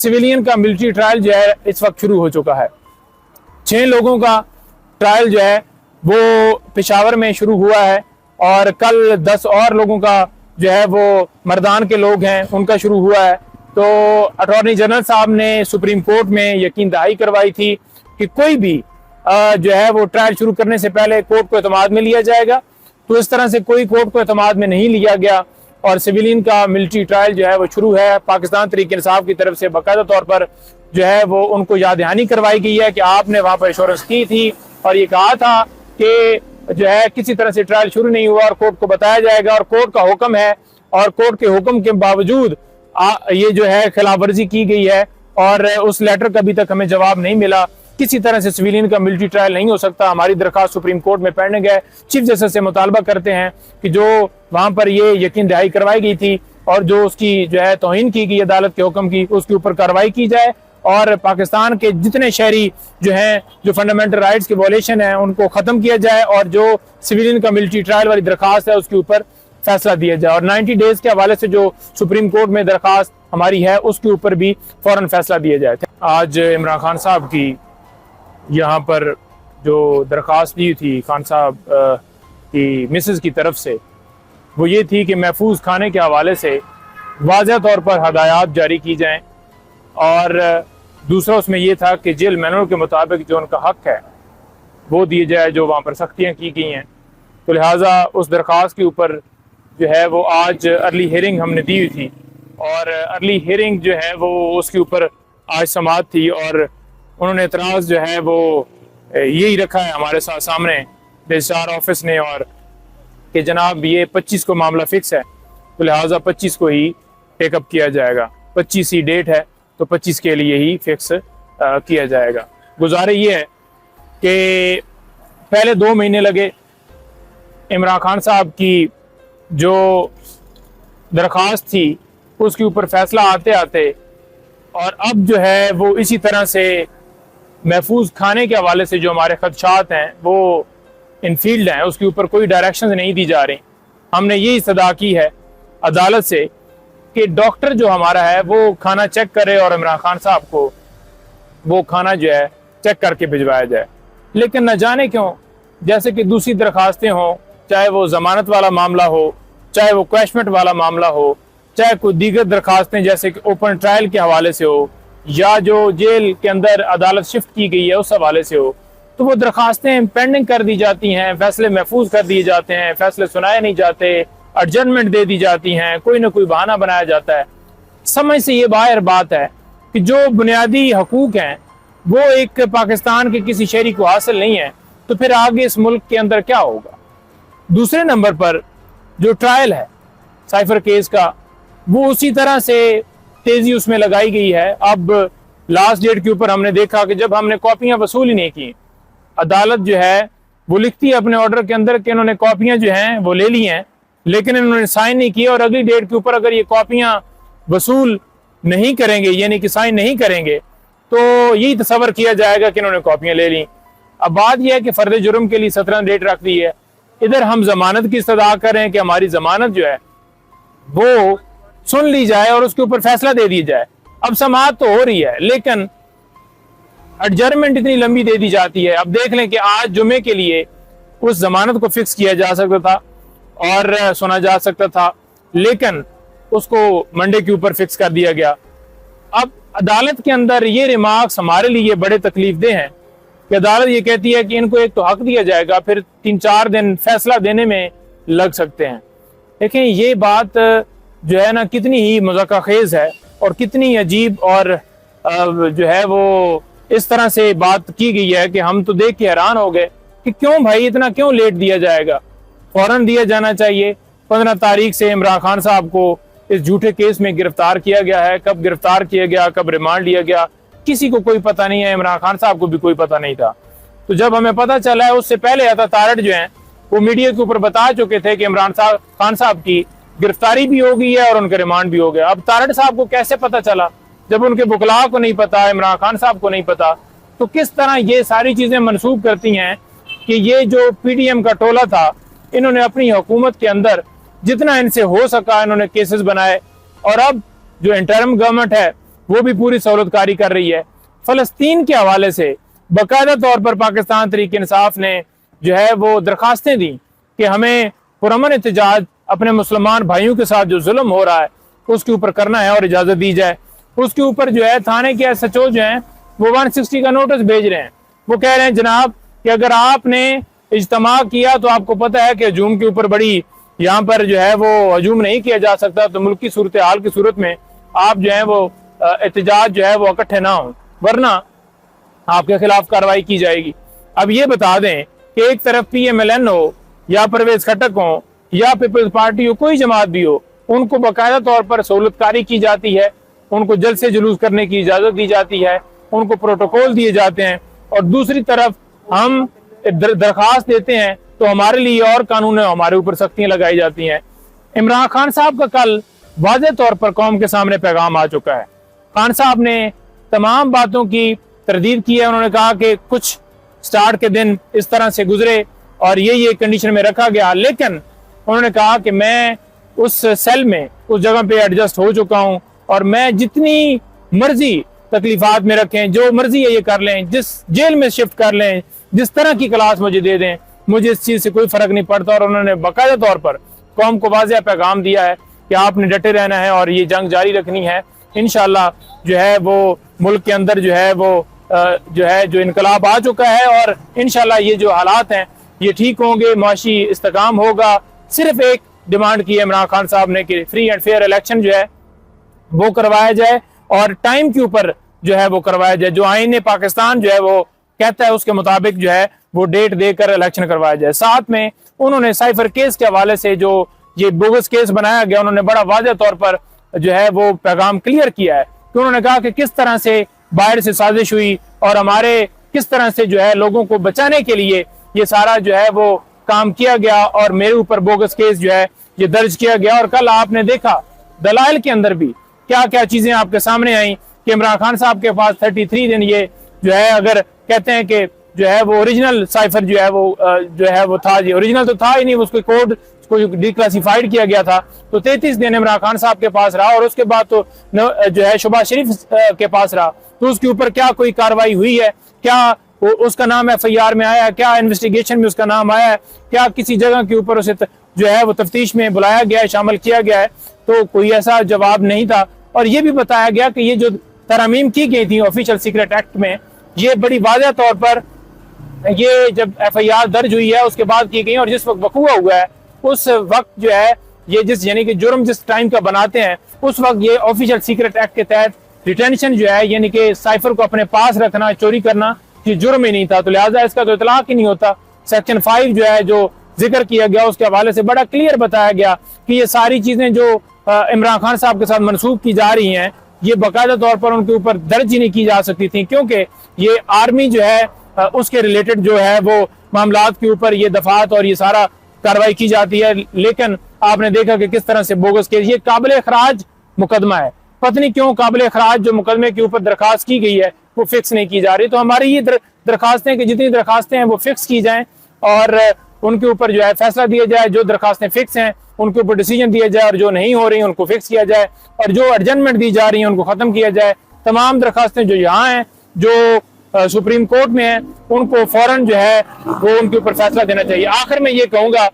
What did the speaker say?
Civilian का military trial जो है इस वक्त शुरू हो चुका है। 6 लोगों का ट्रायल जो है वो पेशावर में शुरू हुआ है और कल 10 और लोगों का जो है वो मर्दान के लोग हैं उनका शुरू हुआ है। तो अटॉर्नी जनरल साहब ने सुप्रीम कोर्ट में यकीन दहाई करवाई थी कि कोई भी जो है वो ट्रायल शुरू करने से पहले कोर्ट को एतमाद में लिया जाएगा। तो इस तरह से कोई कोर्ट को एतमाद में नहीं लिया गया और सिविलियन का मिलिट्री ट्रायल जो है वो शुरू है। पाकिस्तान तहरीक इंसाफ की तरफ से बाकायदा तौर पर जो है वो उनको याद दहानी करवाई गई है कि आपने वहां पर एश्योरेंस की थी और ये कहा था कि जो है किसी तरह से ट्रायल शुरू नहीं हुआ और कोर्ट को बताया जाएगा और कोर्ट का हुक्म है और कोर्ट के हुक्म के बावजूद ये जो है खिलाफ वर्जी की गई है और उस लेटर का अभी तक हमें जवाब नहीं मिला। किसी तरह से सिविलियन का मिलिट्री ट्रायल नहीं हो सकता। हमारी दरखास्त सुप्रीम कोर्ट में पेंडिंग है। चीफ जस्टिस से मुतालबा करते हैं कि जो वहां पर ये यकीन दहाई करवाई गई थी और जो उसकी जो है तौहीन की गई अदालत के हुक्म की उसके ऊपर कार्रवाई की जाए और पाकिस्तान के जितने शहरी जो हैं जो फंडामेंटल राइट्स की वॉलेशन है उनको खत्म किया जाए और जो सिविलियन का मिलिट्री ट्रायल वाली दरखास्त है उसके ऊपर फैसला दिया जाए और 90 डेज के हवाले से जो सुप्रीम कोर्ट में दरखास्त हमारी है उसके ऊपर भी फौरन फैसला दिया जाए। आज इमरान खान साहब की यहाँ पर जो दरखास्त दी थी खान साहब की मिसेस की तरफ से वो ये थी कि महफूज खाने के हवाले से वाज़ेह तौर पर हदायत जारी की जाएं और दूसरा उसमें यह था कि जेल मैनुअल के मुताबिक जो उनका हक है वो दिए जाए जो वहाँ पर सख्तियाँ की गई हैं। तो लिहाजा उस दरख्वास्त के ऊपर जो है वो आज अर्ली हियरिंग हमने दी हुई थी और अर्ली हियरिंग जो है वो उसके ऊपर आज समाअत थी और उन्होंने एतराज़ जो है वो यही रखा है हमारे साथ सामने रजिस्ट्रार ऑफिस ने और कि जनाब ये 25 को मामला फिक्स है तो लिहाजा 25 को ही टेकअप किया जाएगा। 25 ही डेट है तो 25 के लिए ही फिक्स किया जाएगा। गुजारिश ये है कि पहले 2 महीने लगे इमरान खान साहब की जो दरख्वास्त थी उसके ऊपर फैसला आते आते और अब जो है वो इसी तरह से महफूज खाने के हवाले से जो हमारे खदशात हैं वो इनफील्ड हैं उसके ऊपर कोई डायरेक्शन नहीं दी जा रही। हमने ये इस्तदा की है अदालत से कि डॉक्टर जो हमारा है वो खाना चेक करे और इमरान खान साहब को वो खाना जो है चेक करके भिजवाया जाए। लेकिन न जाने क्यों जैसे कि दूसरी दरखास्तें हों, चाहे वो जमानत वाला मामला हो, चाहे वो क्वैशमेंट वाला मामला हो, चाहे कोई दीगर दरखास्तें जैसे कि ओपन ट्रायल के हवाले से हो या जो जेल के अंदर अदालत शिफ्ट की गई है उस हवाले से हो, तो वो दरखास्तें पेंडिंग कर दी जाती हैं, फैसले महफूज कर दिए जाते हैं, फैसले सुनाए नहीं जाते, एडजर्नमेंट दे दी जाती हैं, कोई ना कोई बहाना बनाया जाता है। समझ से ये बाहर बात है कि जो बुनियादी हकूक हैं वो एक पाकिस्तान के किसी शहरी को हासिल नहीं है तो फिर आगे इस मुल्क के अंदर क्या होगा। दूसरे नंबर पर जो ट्रायल है साइफर केस का वो उसी तरह से तेजी उसमें लगाई गई है। अब लास्ट डेट के ऊपर हमने देखा कि जब हमने कॉपियां वसूल ही नहीं की, अदालत जो है वो लिखती है अपने ऑर्डर के अंदर कि इन्होंने कॉपियां जो हैं वो ले ली हैं लेकिन इन्होंने साइन नहीं किया और अगली डेट के ऊपर अगर ये कॉपियां वसूल नहीं करेंगे यानी कि साइन नहीं करेंगे तो यही तस्वर किया जाएगा कि इन्होंने कॉपियां ले ली। अब बात यह है कि फर्द जुर्म के लिए 17 डेट रख दी है। इधर हम जमानत की इस्तदा कर रहे हैं कि हमारी जमानत जो है वो सुन ली जाए और उसके ऊपर फैसला दे दिया जाए। अब समाअत तो हो रही है लेकिन एडजर्नमेंट इतनी लंबी दे दी जाती है। अब देख लें कि आज जुमे के लिए उस जमानत को फिक्स किया जा सकता था और सुना जा सकता था लेकिन उसको मंडे के ऊपर फिक्स कर दिया गया। अब अदालत के अंदर ये रिमार्क्स हमारे लिए बड़े तकलीफदेह हैं कि अदालत ये कहती है कि इनको एक तो हक दिया जाएगा फिर 3-4 दिन फैसला देने में लग सकते हैं। देखें ये बात जो है ना कितनी ही मज़ाक़खेज़ है और कितनी अजीब और जो है वो इस तरह से बात की गई है कि हम तो देख के हैरान हो गए कि क्यों भाई इतना क्यों लेट दिया जाएगा। फौरन दिया जाना चाहिए। 15 तारीख से इमरान खान साहब को इस झूठे केस में गिरफ्तार किया गया है। कब गिरफ्तार किया गया, कब रिमांड लिया गया, किसी को कोई पता नहीं है। इमरान खान साहब को भी कोई पता नहीं था। तो जब हमें पता चला है उससे पहले अता तारड़ जो है वो मीडिया के ऊपर बता चुके थे कि इमरान खान साहब की गिरफ्तारी भी हो गई है और उनका रिमांड भी हो गया। अब तारड़ साहब को कैसे पता चला जब उनके बुकला को नहीं पता, इमरान खान साहब को नहीं पता। तो किस तरह ये सारी चीजें मनसूब करती हैं कि ये जो PDM का टोला था इन्होंने अपनी हुकूमत के अंदर जितना इनसे हो सका इन्होंने केसेस बनाए और अब जो इंटरिम गवर्नमेंट है वो भी पूरी सहूलतकारी कर रही है। फ़लस्तीन के हवाले से बाकायदा तौर पर पाकिस्तान तहरीक इंसाफ ने जो है वो दरखास्तें दी कि हमें पुरअमन एहतजाज अपने मुसलमान भाइयों के साथ जो जुल्म हो रहा है उसके ऊपर करना है और इजाज़त दी जाए। उसके ऊपर जो है थाने के SHO जो हैं वो 160 का नोटिस भेज रहे हैं। वो कह रहे हैं जनाब कि अगर आपने इज्तिमा किया तो आपको पता है कि हजूम के ऊपर बड़ी यहाँ पर जो है वो हजूम नहीं किया जा सकता, तो मुल्क की सूरत हाल की सूरत में आप जो है वो एहतजाज जो है वो इकट्ठे ना हो, वरना आपके खिलाफ कार्रवाई की जाएगी। अब ये बता दें कि एक तरफ PMLN हो या परवेज खटक हो या पीपल्स पार्टी हो, कोई जमात भी हो, उनको बाकायदा तौर पर सहूलतकारी की जाती है, उनको जल्द से जुलूस करने की इजाजत दी जाती है, उनको प्रोटोकॉल दिए जाते हैं, और दूसरी तरफ हम दरखास्त देते हैं तो हमारे लिए और कानून हमारे ऊपर सख्तियां लगाई जाती हैं। इमरान खान साहब का कल वाज़ेह तौर पर कौम के सामने पैगाम आ चुका है। खान साहब ने तमाम बातों की तरदीद की है। उन्होंने कहा कि कुछ स्टार्ट के दिन इस तरह से गुजरे और ये कंडीशन में रखा गया, लेकिन उन्होंने कहा कि मैं उस सेल में उस जगह पे एडजस्ट हो चुका हूं और मैं जितनी मर्जी तकलीफात में रखें, जो मर्जी है ये कर लें, जिस जेल में शिफ्ट कर लें, जिस तरह की क्लास मुझे दे दें, मुझे इस चीज़ से कोई फर्क नहीं पड़ता। और उन्होंने बाकायदा तौर पर कौम को वाज़ेह पैगाम दिया है कि आपने डटे रहना है और ये जंग जारी रखनी है। इंशाअल्लाह जो है वो मुल्क के अंदर जो है वो जो इनकलाब आ चुका है और इंशाअल्लाह ये जो हालात हैं ये ठीक होंगे, माशी इस्तेकाम होगा। सिर्फ एक डिमांड की है इमरान खान साहब ने कि फ्री एंड फेयर इलेक्शन जो है वो करवाया जाए और टाइम के ऊपर जो है वो करवाया जाए, जो आईन पाकिस्तान जो है वो कहता है उसके मुताबिक जो है वो डेट देकर इलेक्शन करवाया जाए। साथ में उन्होंने साइफर केस के हवाले से जो ये बोगस केस बनाया गया, उन्होंने बड़ा वाज़ेह तौर पर जो है वो पैगाम क्लियर किया है कि उन्होंने कहा कि किस तरह से बाहर से साजिश हुई और हमारे किस तरह से जो है लोगों को बचाने के लिए ये सारा जो है वो काम किया गया और मेरे ऊपर बोगस केस जो है ये दर्ज किया गया। और कल आपने देखा दलाइल के अंदर भी क्या क्या चीजें आपके सामने आई कि इमरान खान साहब के पास 33 दिन ये जो है, अगर कहते हैं कि जो है वो ओरिजिनल साइफर जो है वो था, जी ओरिजिनल तो था ही नहीं, उसको कोड को डिक्लासिफाइड किया गया था, तो 33 दिन इमरान खान साहब के पास रहा और उसके बाद तो जो है शहबाज शरीफ के पास रहा। तो उसके ऊपर क्या कोई कार्रवाई हुई है? क्या उसका नाम FIR में आया है? क्या इन्वेस्टिगेशन में उसका नाम आया है? क्या किसी जगह के ऊपर उसे जो है वो तफ्तीश में बुलाया गया है, शामिल किया गया है? तो कोई ऐसा जवाब नहीं था। और ये भी बताया गया कि ये जो तरमीम की गई थी ऑफिशियल सीक्रेट एक्ट में, ये बड़ी वाज़ेह तौर पर ये जब FIR दर्ज हुई है उसके बाद की गई और जिस वक्त वकूआ हुआ है उस वक्त जो है ये जिस यानी कि जुर्म जिस टाइम का बनाते हैं उस वक्त ये ऑफिशियल सीक्रेट एक्ट के तहत रिटेंशन जो है यानी कि साइफर को अपने पास रखना, चोरी करना, ये जुर्म ही नहीं था, तो लिहाजा इसका तो इतलाक ही नहीं होता। सेक्शन 5 जो है जो जिक्र किया गया उसके हवाले से बड़ा क्लियर बताया गया कि ये सारी चीजें जो इमरान खान साहब के साथ मनसूख की जा रही हैं ये बाकायदा तौर पर उनके ऊपर दर्ज ही नहीं की जा सकती थी, क्योंकि ये आर्मी जो है उसके रिलेटेड जो है वो मामलात के ऊपर ये दफात और ये सारा कार्रवाई की जाती है। लेकिन आपने देखा कि किस तरह से बोगस केस, ये काबिल खराज मुकदमा है, पता नहीं क्यों काबिल खराज जो मुकदमे के ऊपर दरखास्त की गई है वो फिक्स नहीं की जा रही। तो हमारी ये दरखास्तें कि जितनी दरखास्तें हैं वो फिक्स की जाएं और उनके ऊपर जो है फैसला दिया जाए, जो दरखास्तें फिक्स हैं उनके ऊपर डिसीजन दिया जाए और जो नहीं हो रही उनको फिक्स किया जाए और जो एडजमेंट दी जा रही है उनको खत्म किया जाए। तमाम दरखास्तें जो यहाँ हैं जो सुप्रीम कोर्ट में है उनको फौरन जो है वो उनके ऊपर फैसला देना चाहिए। आखिर में ये कहूँगा